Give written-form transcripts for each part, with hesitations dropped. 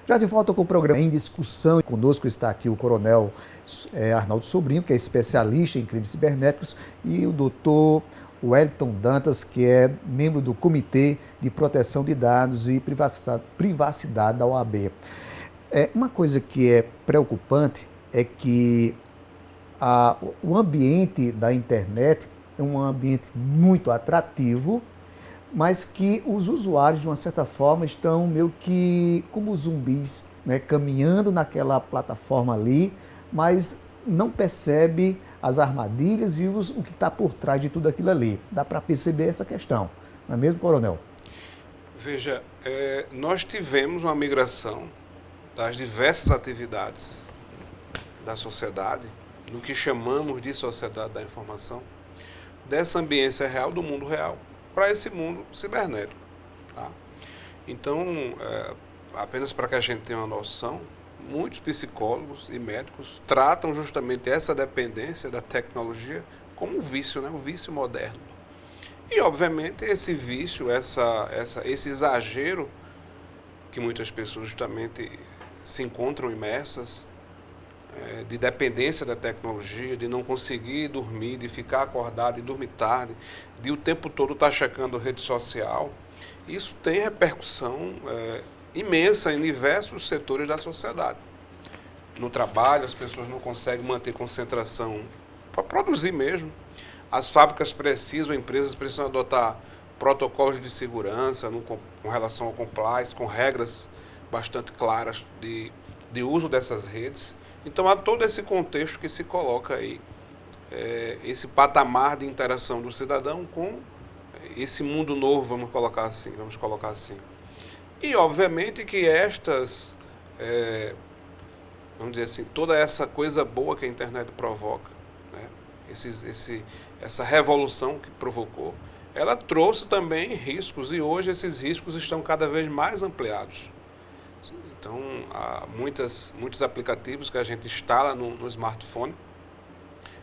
Já de volta com o programa em discussão, conosco está aqui o coronel Arnaldo Sobrinho, que é especialista em crimes cibernéticos, e o doutor Wellington Dantas, que é membro do Comitê de Proteção de Dados e Privacidade da OAB. Uma coisa que é preocupante é que o ambiente da internet é um ambiente muito atrativo, mas que os usuários, de uma certa forma, estão meio que como zumbis, né, caminhando naquela plataforma ali, mas não percebe as armadilhas e o que está por trás de tudo aquilo ali. Dá para perceber essa questão, não é mesmo, coronel? Veja, nós tivemos uma migração das diversas atividades da sociedade, no que chamamos de sociedade da informação, dessa ambiência real, do mundo real, para esse mundo cibernético. Tá? Então, apenas para que a gente tenha uma noção, muitos psicólogos e médicos tratam justamente essa dependência da tecnologia como um vício, né? Um vício moderno. E, obviamente, esse vício, esse exagero que muitas pessoas justamente se encontram imersas, de dependência da tecnologia, de não conseguir dormir, de ficar acordado e dormir tarde, de o tempo todo estar checando rede social, isso tem repercussão imensa em diversos setores da sociedade. No trabalho, as pessoas não conseguem manter concentração para produzir mesmo. As fábricas precisam, empresas precisam adotar protocolos de segurança com relação ao compliance, com regras bastante claras de uso dessas redes. Então há todo esse contexto que se coloca aí, esse patamar de interação do cidadão com esse mundo novo, vamos colocar assim. E obviamente que vamos dizer assim, toda essa coisa boa que a internet provoca, né? Essa revolução que provocou, ela trouxe também riscos e hoje esses riscos estão cada vez mais ampliados. Então, há muitos aplicativos que a gente instala no smartphone,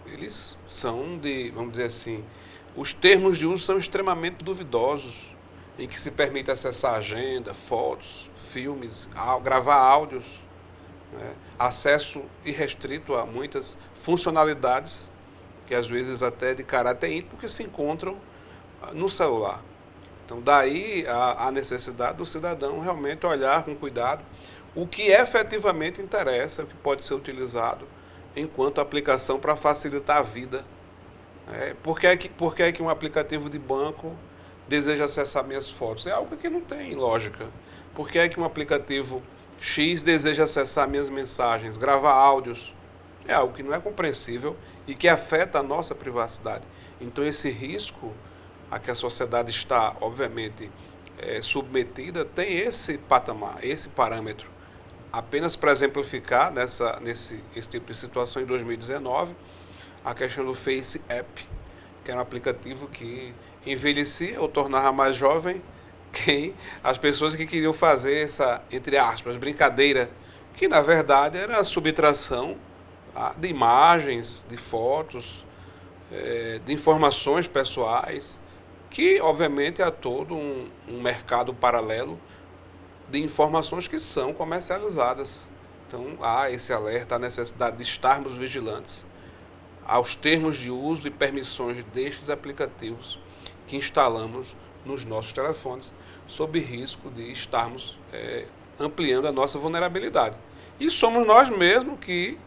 eles são vamos dizer assim, os termos de uso são extremamente duvidosos, em que se permite acessar agenda, fotos, filmes, gravar áudios, né? Acesso irrestrito a muitas funcionalidades, que às vezes até de caráter íntimo, que se encontram no celular. Então, daí a necessidade do cidadão realmente olhar com cuidado o que efetivamente interessa, o que pode ser utilizado enquanto aplicação para facilitar a vida. Por que é que um aplicativo de banco deseja acessar minhas fotos? É algo que não tem lógica. Por que é que um aplicativo X deseja acessar minhas mensagens, gravar áudios? É algo que não é compreensível e que afeta a nossa privacidade. Então, esse risco a que a sociedade está, obviamente, submetida, tem esse patamar, esse parâmetro. Apenas para exemplificar esse tipo de situação, em 2019, a questão do Face App, que era um aplicativo que envelhecia ou tornava mais jovem as pessoas que queriam fazer essa, entre aspas, brincadeira, que na verdade era a subtração de imagens, de fotos, de informações pessoais, que obviamente há todo um mercado paralelo de informações que são comercializadas. Então há esse alerta, a necessidade de estarmos vigilantes aos termos de uso e permissões destes aplicativos que instalamos nos nossos telefones, sob risco de estarmos ampliando a nossa vulnerabilidade. E somos nós mesmos que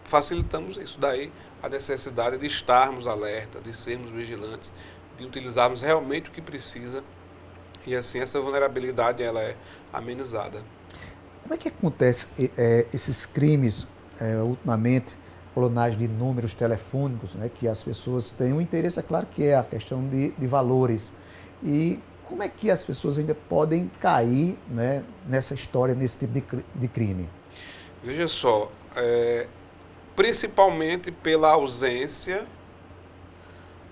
facilitamos isso. Daí a necessidade de estarmos alerta, de sermos vigilantes, de utilizarmos realmente o que precisa, e assim essa vulnerabilidade ela é amenizada. Como é que acontece esses crimes ultimamente, clonagem de números telefônicos, né, que as pessoas têm um interesse, é claro que é a questão de valores. E como é que as pessoas ainda podem cair, né, nessa história, nesse tipo de crime? Veja só, principalmente pela ausência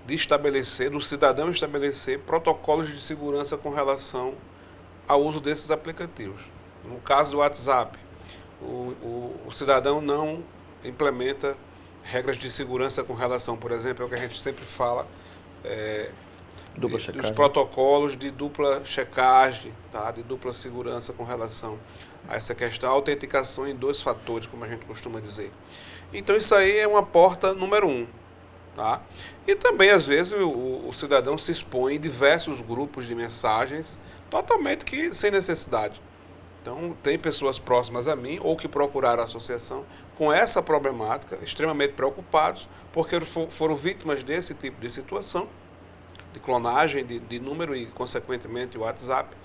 do cidadão estabelecer protocolos de segurança com relação ao uso desses aplicativos. No caso do WhatsApp, o cidadão não implementa regras de segurança com relação, por exemplo, é o que a gente sempre fala, Dupla dos checagem. protocolos de dupla checagem, tá? De dupla segurança com relação a essa questão, a autenticação em 2 fatores, como a gente costuma dizer. Então isso aí é uma porta número 1. Tá? E também, às vezes, o cidadão se expõe em diversos grupos de mensagens totalmente sem necessidade. Então, tem pessoas próximas a mim ou que procuraram a associação com essa problemática, extremamente preocupados, porque foram vítimas desse tipo de situação, de clonagem de número e, consequentemente, o WhatsApp,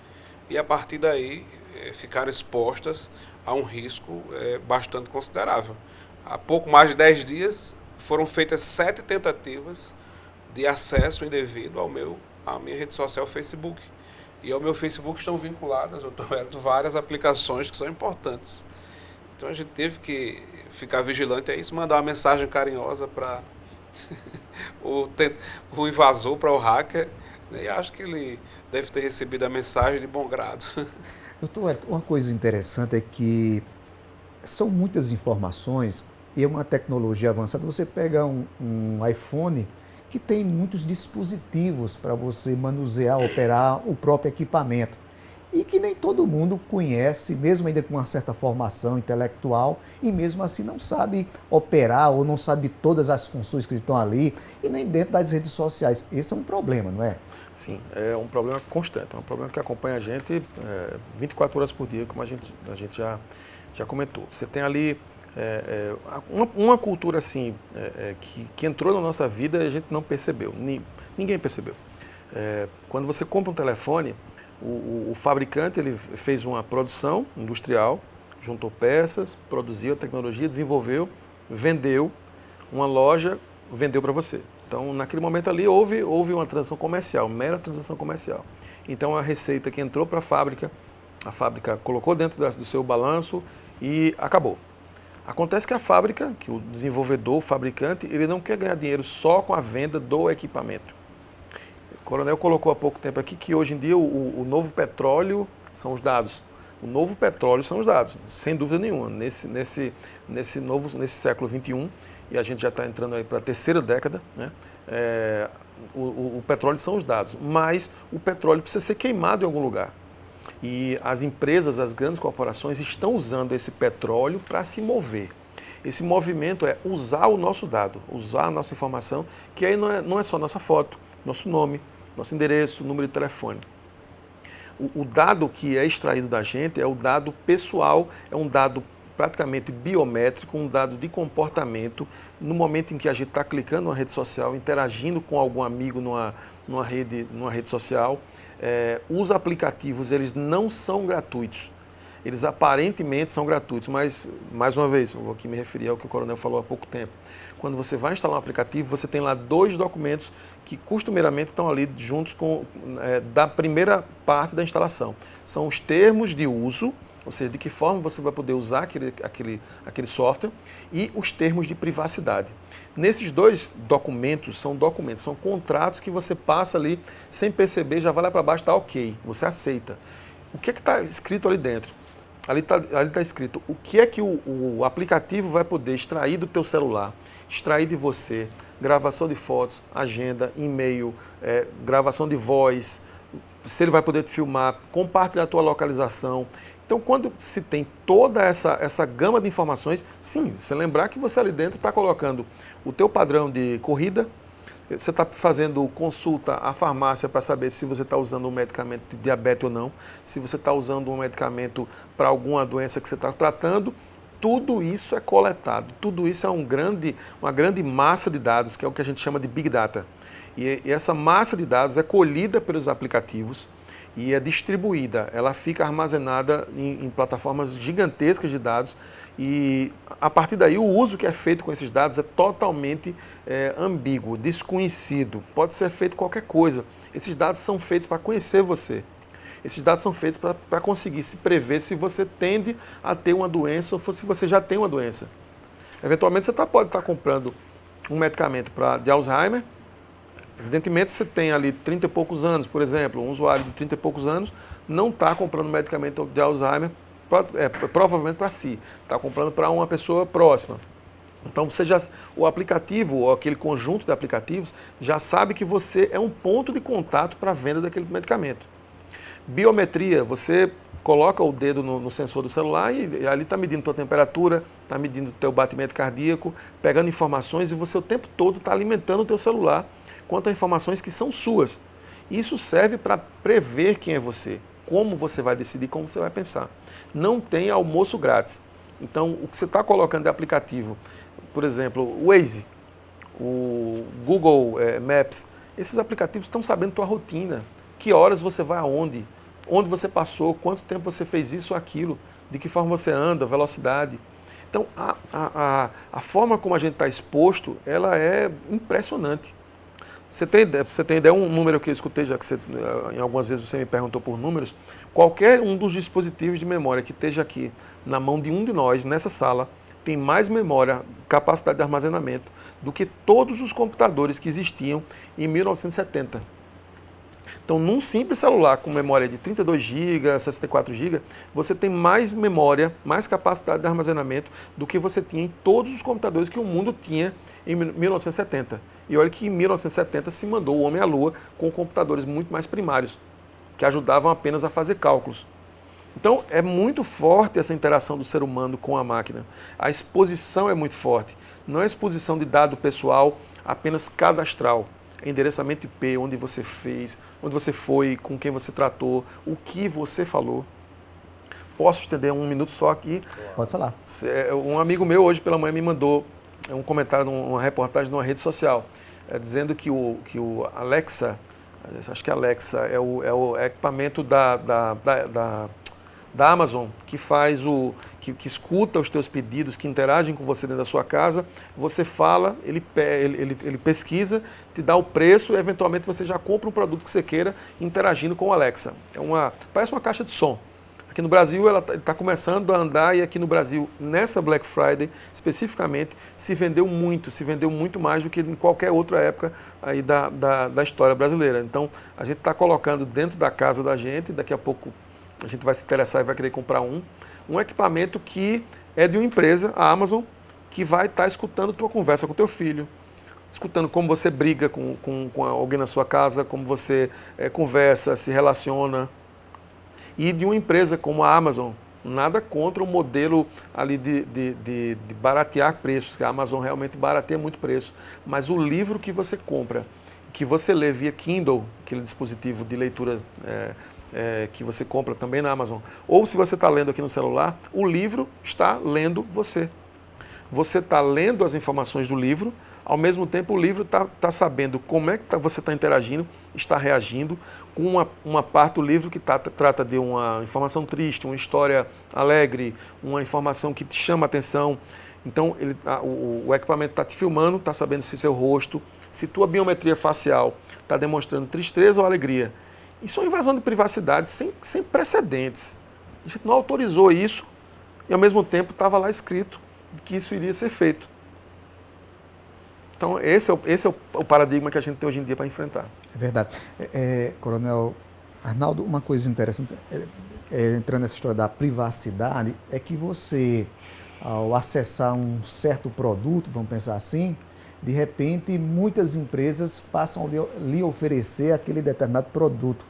e a partir daí ficaram expostas a um risco bastante considerável. Há pouco mais de 10 dias foram feitas 7 tentativas de acesso indevido à minha rede social Facebook. E ao meu Facebook estão vinculadas, várias aplicações que são importantes. Então a gente teve que ficar vigilante a isso, mandar uma mensagem carinhosa para o invasor, para o hacker, né? E acho que ele deve ter recebido a mensagem de bom grado. Doutor, uma coisa interessante é que são muitas informações e é uma tecnologia avançada. Você pega um iPhone que tem muitos dispositivos para você manusear, operar o próprio equipamento. E que nem todo mundo conhece, mesmo ainda com uma certa formação intelectual, e mesmo assim não sabe operar ou não sabe todas as funções que estão ali, e nem dentro das redes sociais. Esse é um problema, não é? Sim, é um problema constante, é um problema que acompanha a gente 24 horas por dia, como a gente já comentou. Você tem ali uma cultura assim, que entrou na nossa vida e a gente não percebeu, ninguém percebeu. Quando você compra um telefone, o fabricante ele fez uma produção industrial, juntou peças, produziu a tecnologia, desenvolveu, vendeu, uma loja vendeu para você. Então, naquele momento ali, houve uma transação comercial, mera transação comercial. Então, a receita que entrou para a fábrica colocou dentro do seu balanço e acabou. Acontece que a fábrica, que o desenvolvedor, o fabricante, ele não quer ganhar dinheiro só com a venda do equipamento. O Coronel colocou há pouco tempo aqui que hoje em dia o novo petróleo são os dados. O novo petróleo são os dados, sem dúvida nenhuma. Nesse século XXI, e a gente já está entrando aí para a 3ª década, né? O petróleo são os dados, mas o petróleo precisa ser queimado em algum lugar. E as empresas, as grandes corporações estão usando esse petróleo para se mover. Esse movimento é usar o nosso dado, usar a nossa informação, que aí não é só nossa foto, nosso nome, nosso endereço, número de telefone. O dado que é extraído da gente é o dado pessoal, é um dado praticamente biométrico, um dado de comportamento. No momento em que a gente está clicando numa rede social, interagindo com algum amigo numa rede social, os aplicativos eles não são gratuitos. Eles aparentemente são gratuitos, mas, mais uma vez, eu vou aqui me referir ao que o Coronel falou há pouco tempo. Quando você vai instalar um aplicativo, você tem lá 2 documentos que costumeiramente estão ali juntos da primeira parte da instalação. São os termos de uso, ou seja, de que forma você vai poder usar aquele software, e os termos de privacidade. Nesses 2 documentos, são contratos que você passa ali sem perceber, já vai lá para baixo, está ok, você aceita. O que está escrito ali dentro? Ali está escrito o que é que o aplicativo vai poder extrair do teu celular, extrair de você, gravação de fotos, agenda, e-mail, gravação de voz, se ele vai poder te filmar, compartilhar a tua localização. Então, quando se tem toda essa gama de informações, sim, você lembrar que você ali dentro está colocando o teu padrão de corrida, você está fazendo consulta à farmácia para saber se você está usando um medicamento de diabetes ou não, se você está usando um medicamento para alguma doença que você está tratando, tudo isso é coletado, tudo isso é uma grande massa de dados, que é o que a gente chama de Big Data. E essa massa de dados é colhida pelos aplicativos e é distribuída, ela fica armazenada em plataformas gigantescas de dados, e a partir daí o uso que é feito com esses dados é totalmente ambíguo, desconhecido, pode ser feito qualquer coisa. Esses dados são feitos para conhecer você, esses dados são feitos para conseguir se prever se você tende a ter uma doença ou se você já tem uma doença. Eventualmente você pode estar comprando um medicamento de Alzheimer. Evidentemente, você tem ali 30 e poucos anos, por exemplo, um usuário de 30 e poucos anos não está comprando medicamento de Alzheimer provavelmente para si, está comprando para uma pessoa próxima. Então o aplicativo, ou aquele conjunto de aplicativos, já sabe que você é um ponto de contato para a venda daquele medicamento. Biometria, você coloca o dedo no sensor do celular e ali está medindo tua temperatura, está medindo o teu batimento cardíaco, pegando informações, e você o tempo todo está alimentando o teu celular quanto a informações que são suas. Isso serve para prever quem é você, como você vai decidir, como você vai pensar. Não tem almoço grátis. Então, o que você está colocando de aplicativo, por exemplo, o Waze, o Google Maps, esses aplicativos estão sabendo tua rotina, que horas você vai aonde, onde você passou, quanto tempo você fez isso ou aquilo, de que forma você anda, velocidade. Então, a forma como a gente está exposto, ela é impressionante. Você tem ideia, um número que eu escutei, já que em algumas vezes você me perguntou por números, qualquer um dos dispositivos de memória que esteja aqui na mão de um de nós, nessa sala, tem mais memória, capacidade de armazenamento, do que todos os computadores que existiam em 1970. Então, num simples celular com memória de 32 GB, 64 GB, você tem mais memória, mais capacidade de armazenamento do que você tinha em todos os computadores que o mundo tinha em 1970. E olha que em 1970 se mandou o homem à Lua com computadores muito mais primários, que ajudavam apenas a fazer cálculos. Então, é muito forte essa interação do ser humano com a máquina. A exposição é muito forte. Não é exposição de dado pessoal apenas cadastral. É endereçamento IP, onde você fez, onde você foi, com quem você tratou, o que você falou. Posso estender um minuto só aqui? Pode falar. Um amigo meu hoje pela manhã me mandou um comentário numa reportagem numa rede social, dizendo que o Alexa, acho que Alexa é o equipamento da Amazon, que faz que escuta os teus pedidos, que interagem com você dentro da sua casa, você fala, ele pesquisa, te dá o preço e eventualmente você já compra um produto que você queira interagindo com o Alexa. Parece uma caixa de som. Aqui no Brasil ela está começando a andar, e aqui no Brasil, nessa Black Friday especificamente, se vendeu muito mais do que em qualquer outra época aí da história brasileira. Então a gente está colocando dentro da casa da gente, daqui a pouco a gente vai se interessar e vai querer comprar um equipamento que é de uma empresa, a Amazon, que vai estar escutando tua conversa com teu filho, escutando como você briga com alguém na sua casa, como você conversa, se relaciona. E de uma empresa como a Amazon, nada contra o modelo ali de baratear preços, que a Amazon realmente barateia muito preço, mas o livro que você compra, que você lê via Kindle, aquele dispositivo de leitura que você compra também na Amazon, ou se você está lendo aqui no celular, o livro está lendo você. Você está lendo as informações do livro, ao mesmo tempo o livro está sabendo como é que você está interagindo, está reagindo, com uma parte do livro que trata de uma informação triste, uma história alegre, uma informação que te chama a atenção. Então o equipamento está te filmando, está sabendo se seu rosto, se tua biometria facial está demonstrando tristeza ou alegria. Isso é uma invasão de privacidade sem precedentes. A gente não autorizou isso e, ao mesmo tempo, estava lá escrito que isso iria ser feito. Então, esse é o paradigma que a gente tem hoje em dia para enfrentar. É verdade. Coronel Arnaldo, uma coisa interessante, entrando nessa história da privacidade, é que você, ao acessar um certo produto, vamos pensar assim, de repente, muitas empresas passam a lhe oferecer aquele determinado produto.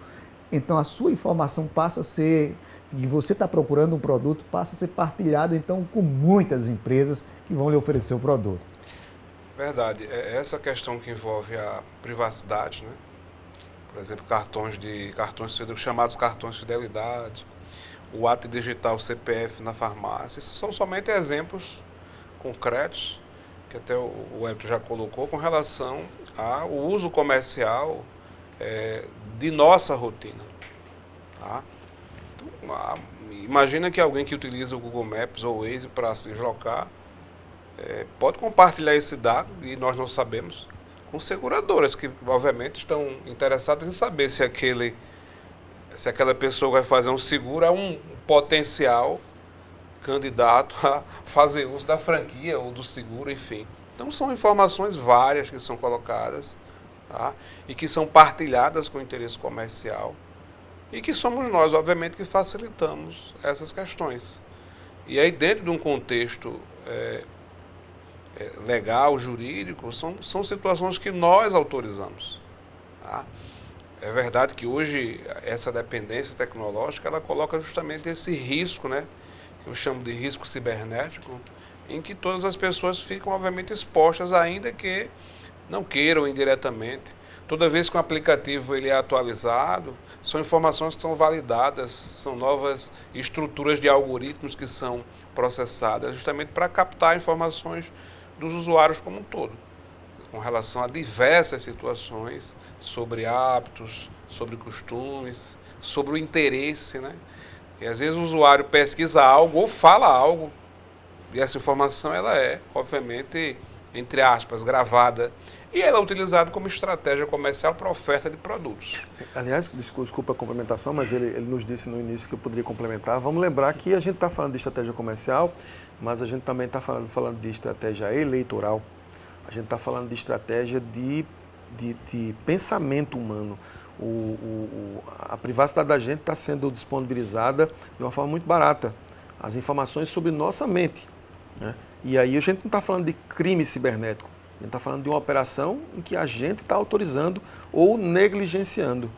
Então, a sua informação passa a ser, e você está procurando um produto, passa a ser partilhado, então, com muitas empresas que vão lhe oferecer o produto. Verdade. É essa questão que envolve a privacidade, né? Por exemplo, chamados cartões de fidelidade, o ato digital CPF na farmácia. Esses são somente exemplos concretos que até o Everton já colocou, com relação ao uso comercial de nossa rotina. Tá? Então, imagina que alguém que utiliza o Google Maps ou o Waze para se deslocar pode compartilhar esse dado, e nós não sabemos, com seguradoras que, obviamente, estão interessadas em saber se aquela pessoa vai fazer um seguro é um potencial candidato a fazer uso da franquia ou do seguro, enfim. Então são informações várias que são colocadas, tá? E que são partilhadas com interesse comercial, e que somos nós, obviamente, que facilitamos essas questões. E aí, dentro de um contexto legal, jurídico, são situações que nós autorizamos. Tá? É verdade que hoje essa dependência tecnológica ela coloca justamente esse risco, né, que eu chamo de risco cibernético, em que todas as pessoas ficam obviamente expostas, ainda que não queiram indiretamente. Toda vez que um aplicativo ele é atualizado, são informações que são validadas, são novas estruturas de algoritmos que são processadas justamente para captar informações dos usuários como um todo, com relação a diversas situações sobre hábitos, sobre costumes, sobre o interesse, né? E às vezes o usuário pesquisa algo ou fala algo e essa informação ela é, obviamente, entre aspas, gravada e ela é utilizada como estratégia comercial para oferta de produtos. Aliás, desculpa a complementação, mas ele nos disse no início que eu poderia complementar. Vamos lembrar que a gente está falando de estratégia comercial, mas a gente também está falando de estratégia eleitoral. A gente está falando de estratégia de pensamento humano. A privacidade da gente está sendo disponibilizada de uma forma muito barata. As informações sobre nossa mente, né? E aí a gente não está falando de crime cibernético. A gente está falando de uma operação em que a gente está autorizando ou negligenciando.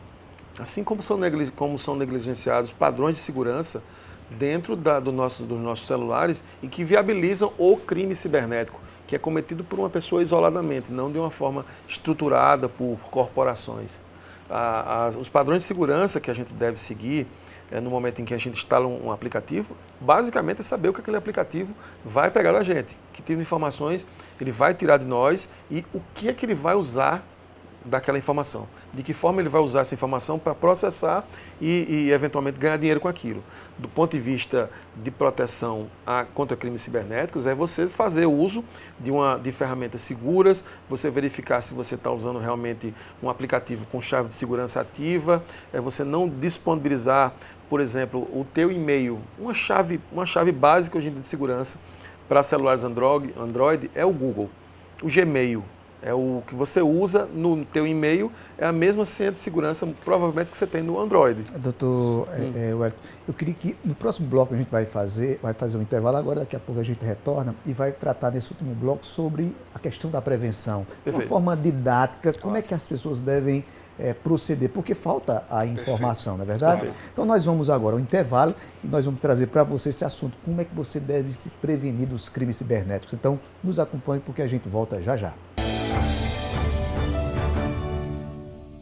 Assim como são negligenciados padrões de segurança dentro dos nossos celulares e que viabilizam o crime cibernético, que é cometido por uma pessoa isoladamente, não de uma forma estruturada por corporações. Os padrões de segurança que a gente deve seguir no momento em que a gente instala um aplicativo, basicamente é saber o que aquele aplicativo vai pegar da gente, que tipo de informações ele vai tirar de nós e o que é que ele vai usar daquela informação. De que forma ele vai usar essa informação para processar e eventualmente ganhar dinheiro com aquilo. Do ponto de vista de proteção contra crimes cibernéticos, é você fazer uso de ferramentas seguras, você verificar se você está usando realmente um aplicativo com chave de segurança ativa, é você não disponibilizar, por exemplo, o teu e-mail. Uma chave básica hoje em dia de segurança para celulares Android é o Google. O Gmail é o que você usa no teu e-mail, é a mesma senha de segurança, provavelmente, que você tem no Android. Doutor Wellington, eu queria que no próximo bloco a gente vai fazer um intervalo agora, daqui a pouco a gente retorna e vai tratar nesse último bloco sobre a questão da prevenção. De uma forma didática, como é que as pessoas devem proceder, porque falta a informação, não é verdade? Perfeito. Então nós vamos agora ao intervalo e nós vamos trazer para você esse assunto, como é que você deve se prevenir dos crimes cibernéticos. Então nos acompanhe porque a gente volta já já.